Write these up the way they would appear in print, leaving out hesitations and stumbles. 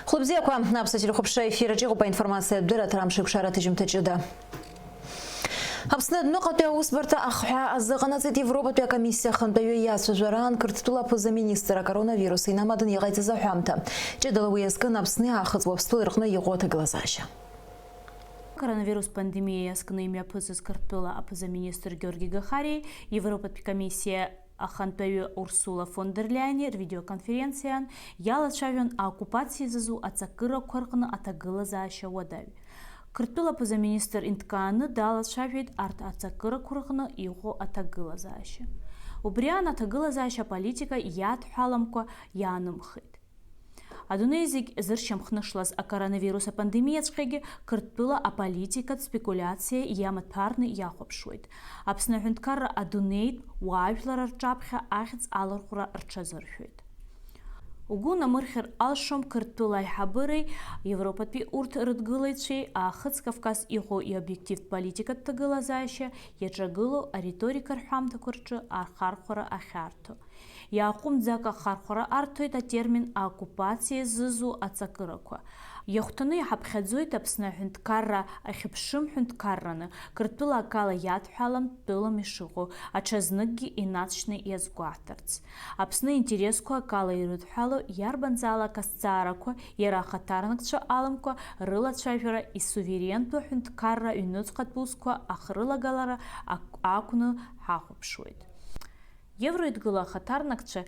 Хлопзяква на обсатиль хопша эфира чего по информации дыра трамшик шара тыжим тачуда. Абсна дноката усбарта ахха азганацет Европа комиссия хантаю ясу жаран кыртула поза министра коронавируса и намадын ягайты захамта. Чедалуяскан абсны ахыз вобстыл рхна еготы глазаща. Коронавирус пандемия скнымя поза скартула поза министр Георгий Гахарий, Европа комиссия Ахантаю Урсула фон дер Ляйнер видеоконференциян яла чавен оккупации зазу ацакыра коркна атагыла зааща вадай. Кыртула поза министр интканы дала чавет арт ацакыра коркна его атагыла зааща. Убриан атагыла зааща политика яд халамко яным хит. Адунезик зырчам хнышлас о коронавируса пандемиячкеге кыртпыла о политика спекуляция ямат парны яхопшует. Апснахунткара адунейт уайфлар арчапха ахиц алархура арчазырхует. Угуна мырхер алшом кыртпыла хабыры Европа пи урт рыдгылайчей, а хыц Кавказ ихо и объектив политика тагыла зааща, яджагыло а риторика рхамта курчы архархура ахарту. Яқум дзака хархора артует термин оккупации зызу ацакыраква. Яхтаны хапхадзует апсна хунткарра ахипшим хунткарраны, кыртула акала ядхалам тыла мишугу, ачазныгги инацшны язгуатарц. Апсны интереску акала ирудхалу ярбанзала касцараква, ярахатарныкча аламква, рыла чайфера и суверенту хунткарра юнуцкатпусква, ахрыла галара акуну хахупшует. Евроидгыла хатарнакча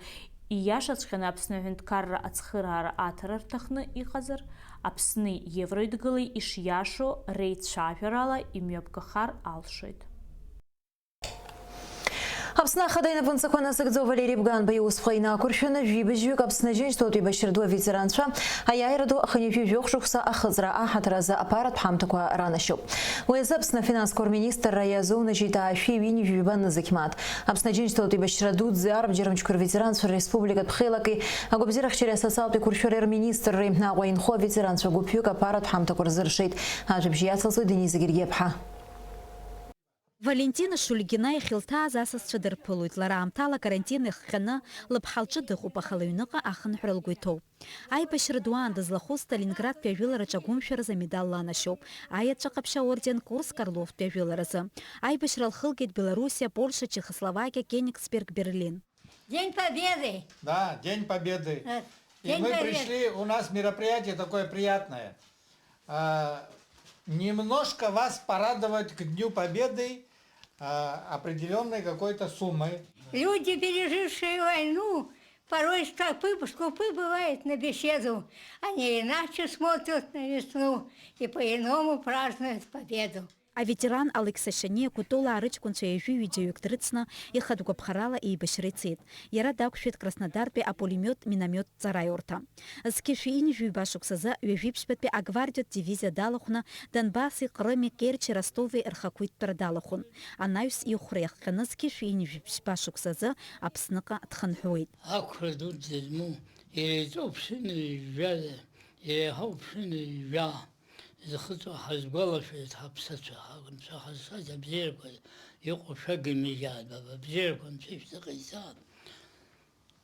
и яшачхана апсны хунткарра ацхырара атарартахны и хазар, апсны евроидгылы иш яшо рейд шаферала и мёбкахар алшует. Апсна хадайна пунцакона сагдо Валерий Бган боюс файна куршуна жибежюк апсна жень что ты баширду ветеранша, а я ирду ханифи вёхшухса ахзра ахатраза аппарат хамтаква ранашуп. Уезапсна финанс-кор министр Раязона жита фивини жибан закимат. Апсна жень что ты баширду дзарб джермчкур ветеранс республика Тхилаки, а губзирах через сасалты куршурер министр на войнхо ветеранс гупюк аппарат хамтакур зыршит, а жибжияцалсу Дениза Гиргепха. Валентина Шульгина и Хилта засас чадырпылуйт лара амтала карантин иххана лапхалчы дыху пахалаюныка ахын хрылгуйтоу. Ай башырдуан дызлаху Сталинград пявила рачагумшырза медаллана шоп. Ай атчакапша орден Курск Орлов пявиларазы. Ай башралхылгет Белоруссия, Польша, Чехословакия, Кенигсберг, Берлин. День Победы! Да, День Победы. День мы Победы. пришли, у нас мероприятие такое приятное. Немножко вас порадовать к Дню Победы определенной какой-то суммой. Люди, пережившие войну, порой скупы бывают на беседу. Они иначе смотрят на весну и по-иному празднуют победу. А ветеран Алексашане кутола арычкунчаежу видеоюктрыцна и хадугабхарала и башрицит. Яра дакшвет Краснодарпе а пулемет миномет царайорта. Скишиин жуйбашуксаза уевипшпетпе а гвардиот дивизия далахуна Донбасс и Крыме Керчи Ростове Эрхакуит Пердалахун. Анаюс и ухрех хана скишиин жуйбашуксаза апсныка тханхуит. Акредут зельму и топшины вяля и хаупшины вя. زخطوا حزبالله في تحبسته حاكم سحسات بزيركم يقول شق الميجاد بابا بزيركم شيف تقيسات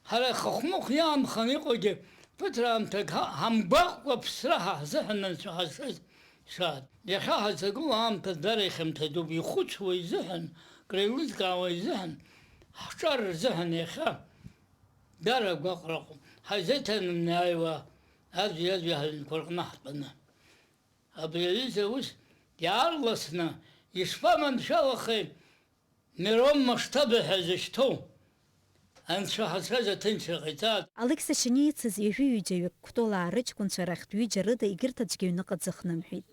هلا خخمخ يام خنيقو جي فترة امتك هم بقوا بصراحة زهن سحسات شاد يا خاها تقول هم تدري خمتدو بيخوت شوي زهن قريلوز قاوي زهن حشر زهن يا خا دارك وقرقم حزتها من ايوه هذه يجي هالكورق نحطنا أبيليزه وش يعرضنا يشفى من شاوخي ميرون مشتبه هزشتو أنت حساسة تنشي غيتات Алексашане цезежу юджевик ктола арычкунчарахт юджерыда игиртаджгеюныкат зыхнымхуит.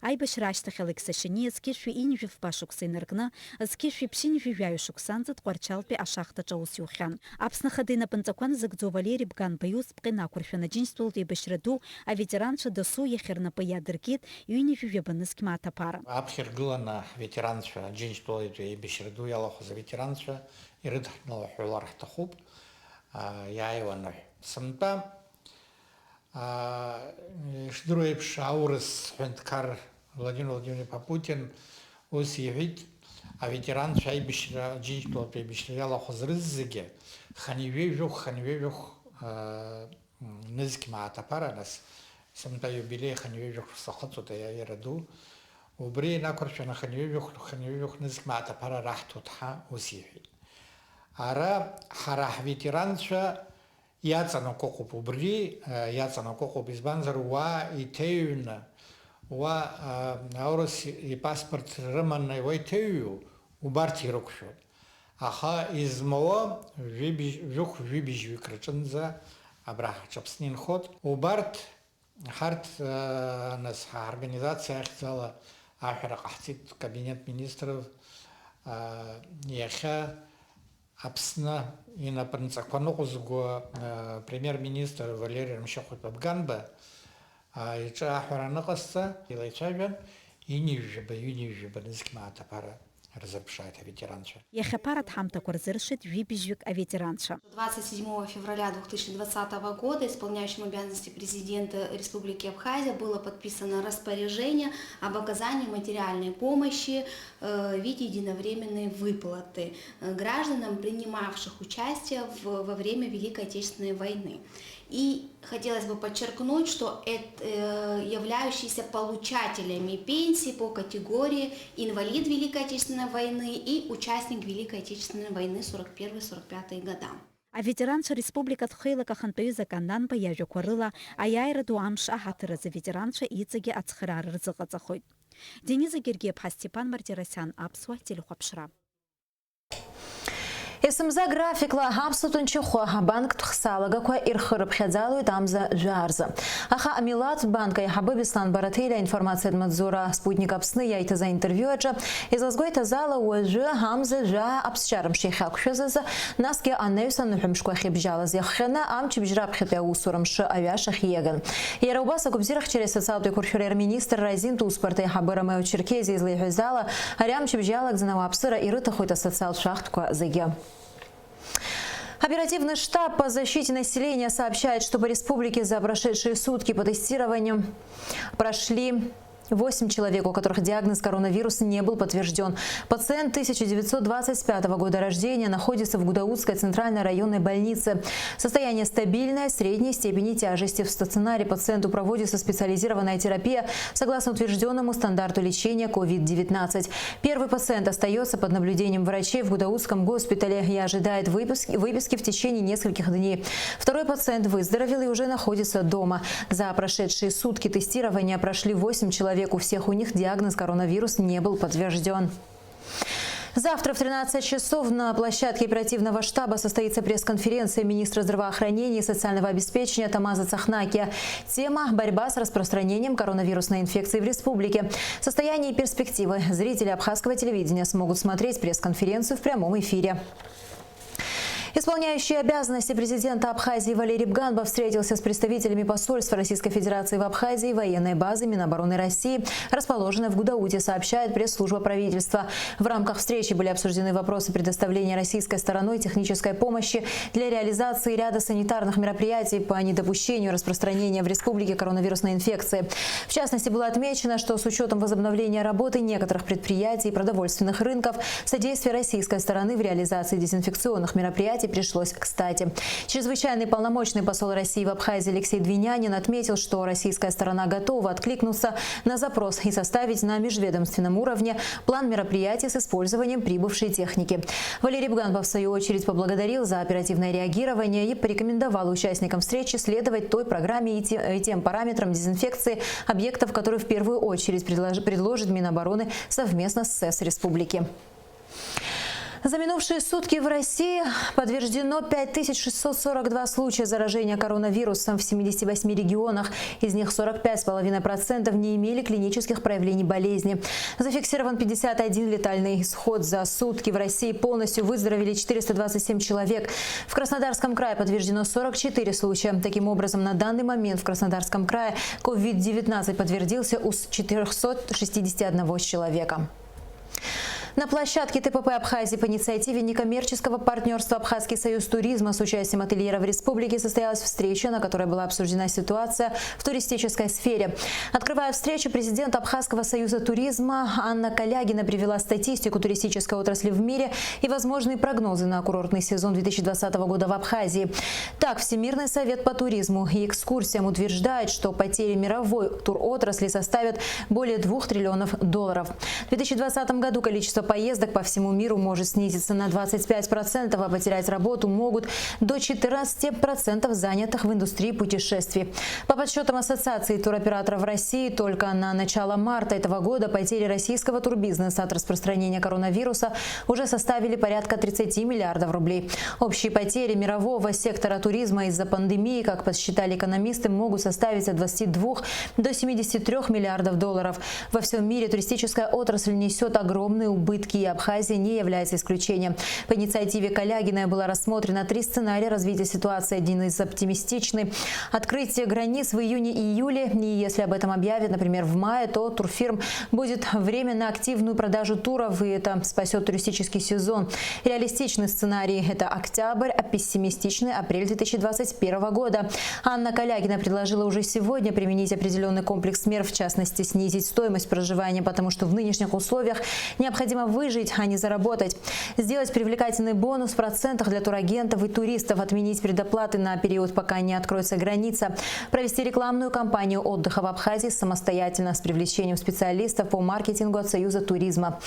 Айбашрашта Алексашане скишви инжи в пашуксайнаргна, скишви пшинжи вяюшуксанзат кварчалпе ашахта чаусюхан. Апснахадына панцакван загдзо Валерий Бган боюс пкена курфена джинстволт и башраду, а ветеранша досу ехерна паядыргит юнижи вебаныски матапара. Абхер гылана ветеранша джинштолит и бешерду ялоху за ветеранша и рыдхнала хулар хтахуб. Я его на самта. Шдруепш аурес хенткар Владимир Владимирович Попутин усиевит, а ветеран шай бешра джинштолит и бешряла хозрыззиге. Ханивевюх низки матапара нас сымта юбилей ханьююх сахатута яираду убри накорчана ханьююх низмата пара рахтутха усихи ара харах ветеранша яцано кокуп убри яцано кокуп избанзар ва итеюна ва аурос и паспорт романной вайтею убарти рокшо аха измова вюх вибижви крачанза абрах чапснин ход убарт харт нас организация ахзала ахра ахтит кабинет министров яха абсна и на принципаногузго премьер-министр Валерий Мшохот Бабганба и чахара накасса и лайчавен и нижба низкмата пара разобщает ветеранша. Яхапарат хамта курзыршит вибижвик о ветеранша. 27 февраля 2020 года исполняющим обязанности президента Республики Абхазия было подписано распоряжение об оказании материальной помощи в виде единовременной выплаты гражданам, принимавших участие во время Великой Отечественной войны. И хотелось бы подчеркнуть, что являющиеся получателями пенсии по категории инвалид Великой Отечественной войны и участник Великой Отечественной войны 41-45 года. А ветеранша республика Тхейла Каханпею закондан баяжу корыла, а яйра дуамш ахатыра за ветеранша ицеге ацхырар рзыгацахойд. Дениза Гергиев, Степан Мартиросян, Апсуа, Телехопшра. Есымза графикла хапсутунчы хуаха банк тұқсалыға куа ирхырып хедзалуй тамза жарзы. Аха Амилат банка яхабы Беслан Барателя информация Мадзура спутник апсны яйты за интервью аджа. Излазгой тазала уажы хамза жа апсчарым шейхал кушезаза наске аннеюсан нухымшкуа хибжалаз яххена амчи бжраб хипя усурымшы авяшах еган. Яраубаса кубзирах через социалды курхюрер министр Разин Туспарта яхабы Ромео Черкези излей хюзала арямчи бжалак занава апсыра и рыта хуйта социал шахткуа заге. Оперативный штаб по защите населения сообщает, что по республике за прошедшие сутки по тестированию прошли 8 человек, у которых диагноз коронавируса не был подтвержден. Пациент 1925 года рождения находится в Гудаутской центральной районной больнице. Состояние стабильное, средней степени тяжести. В стационаре пациенту проводится специализированная терапия согласно утвержденному стандарту лечения COVID-19. Первый пациент остается под наблюдением врачей в Гудаутском госпитале и ожидает выписки в течение нескольких дней. Второй пациент выздоровел и уже находится дома. За прошедшие сутки тестирования прошли 8 человек. У всех у них диагноз коронавирус не был подтвержден. Завтра в 13 часов на площадке оперативного штаба состоится пресс-конференция министра здравоохранения и социального обеспечения Тамаза Цахнакия. Тема – борьба с распространением коронавирусной инфекции в республике. Состояние и перспективы. Зрители абхазского телевидения смогут смотреть пресс-конференцию в прямом эфире. Исполняющий обязанности президента Абхазии Валерий Бганба встретился с представителями посольства Российской Федерации в Абхазии и военной базы Минобороны России, расположенной в Гудауте, сообщает пресс-служба правительства. В рамках встречи были обсуждены вопросы предоставления российской стороной технической помощи для реализации ряда санитарных мероприятий по недопущению распространения в республике коронавирусной инфекции. В частности, было отмечено, что с учетом возобновления работы некоторых предприятий и продовольственных рынков содействие российской стороны в реализации дезинфекционных мероприятий пришлось кстати. Чрезвычайный полномочный посол России в Абхазии Алексей Двинянин отметил, что российская сторона готова откликнуться на запрос и составить на межведомственном уровне план мероприятий с использованием прибывшей техники. Валерий Бганба, в свою очередь, поблагодарил за оперативное реагирование и порекомендовал участникам встречи следовать той программе и тем параметрам дезинфекции объектов, которые в первую очередь предложит Минобороны совместно с СЭС Республики. За минувшие сутки в России подтверждено 5642 случая заражения коронавирусом в 78 регионах. Из них 45,5% не имели клинических проявлений болезни. Зафиксирован 51 летальный исход. За сутки в России полностью выздоровели 427 человек. В Краснодарском крае подтверждено 44 случая. Таким образом, на данный момент в Краснодарском крае COVID-19 подтвердился у 461 человека. На площадке ТПП Абхазии по инициативе некоммерческого партнерства «Абхазский союз туризма» с участием ательеров республики состоялась встреча, на которой была обсуждена ситуация в туристической сфере. Открывая встречу, президент Абхазского союза туризма Анна Калягина привела статистику туристической отрасли в мире и возможные прогнозы на курортный сезон 2020 года в Абхазии. Так, Всемирный совет по туризму и экскурсиям утверждает, что потери мировой туротрасли составят более $2 триллионов. В 2020 году количество поездок по всему миру может снизиться на 25%, а потерять работу могут до 14% занятых в индустрии путешествий. По подсчетам Ассоциации туроператоров России, только на начало марта этого года потери российского турбизнеса от распространения коронавируса уже составили порядка 30 миллиардов рублей. Общие потери мирового сектора туризма из-за пандемии, как подсчитали экономисты, могут составить от 22 до 73 миллиардов долларов. Во всем мире туристическая отрасль несет огромные убытки, и Абхазия не является исключением. По инициативе Калягиной было рассмотрено 3 сценария развития ситуации. Один из оптимистичный – открытие границ в июне-июле. И если об этом объявят, например, в мае, то турфирм будет время на активную продажу туров, и это спасет туристический сезон. Реалистичный сценарий – это октябрь, а пессимистичный – апрель 2021 года. Анна Калягина предложила уже сегодня применить определенный комплекс мер, в частности, снизить стоимость проживания, потому что в нынешних условиях необходимо выжить, а не заработать. Сделать привлекательный бонус в процентах для турагентов и туристов, отменить предоплаты на период, пока не откроется граница, провести рекламную кампанию отдыха в Абхазии самостоятельно с привлечением специалистов по маркетингу от Союза туризма.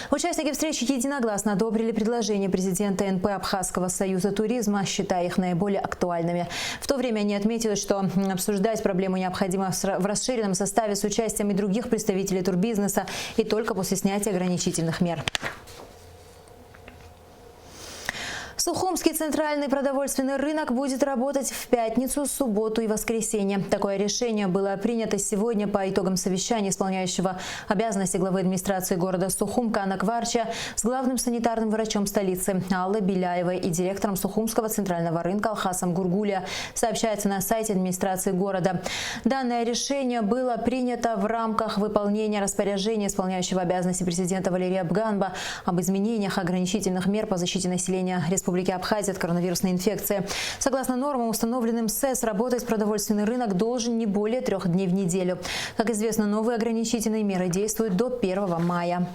Участники встречи единогласно одобрили предложения президента НП Абхазского союза туризма, считая их наиболее актуальными. В то время они отметили, что обсуждать проблему необходимо в расширенном составе с участием и других представителей турбизнеса и только после снятия ограничительных мер. Сухумский центральный продовольственный рынок будет работать в пятницу, субботу и воскресенье. Такое решение было принято сегодня по итогам совещания исполняющего обязанности главы администрации города Сухум Кана Кварча с главным санитарным врачом столицы Аллой Беляевой и директором Сухумского центрального рынка Алхасом Гургуля, сообщается на сайте администрации города. Данное решение было принято в рамках выполнения распоряжения исполняющего обязанности президента Валерия Бганба об изменениях ограничительных мер по защите населения Республики Абхазия от коронавирусной инфекции. Согласно нормам, установленным СЭС, работать продовольственный рынок должен не более 3 дней в неделю. Как известно, новые ограничительные меры действуют до 1 мая.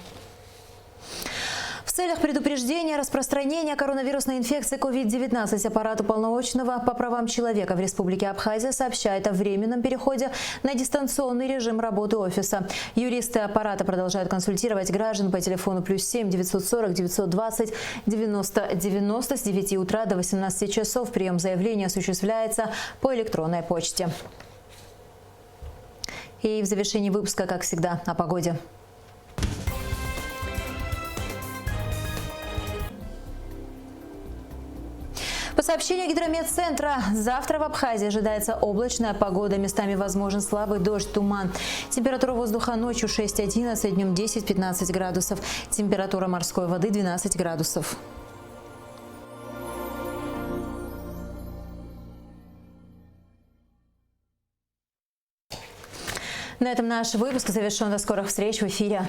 В целях предупреждения распространения коронавирусной инфекции COVID-19 аппарат уполномоченного по правам человека в Республике Абхазия сообщает о временном переходе на дистанционный режим работы офиса. Юристы аппарата продолжают консультировать граждан по телефону +7 940 920 90 90 с 9 утра до 18 часов. Прием заявления осуществляется по электронной почте. И в завершении выпуска, как всегда, о погоде. По сообщению Гидрометцентра, завтра в Абхазии ожидается облачная погода. Местами возможен слабый дождь, туман. Температура воздуха ночью 6-11, днем 10-15 градусов. Температура морской воды 12 градусов. На этом наш выпуск завершен. До скорых встреч в эфире.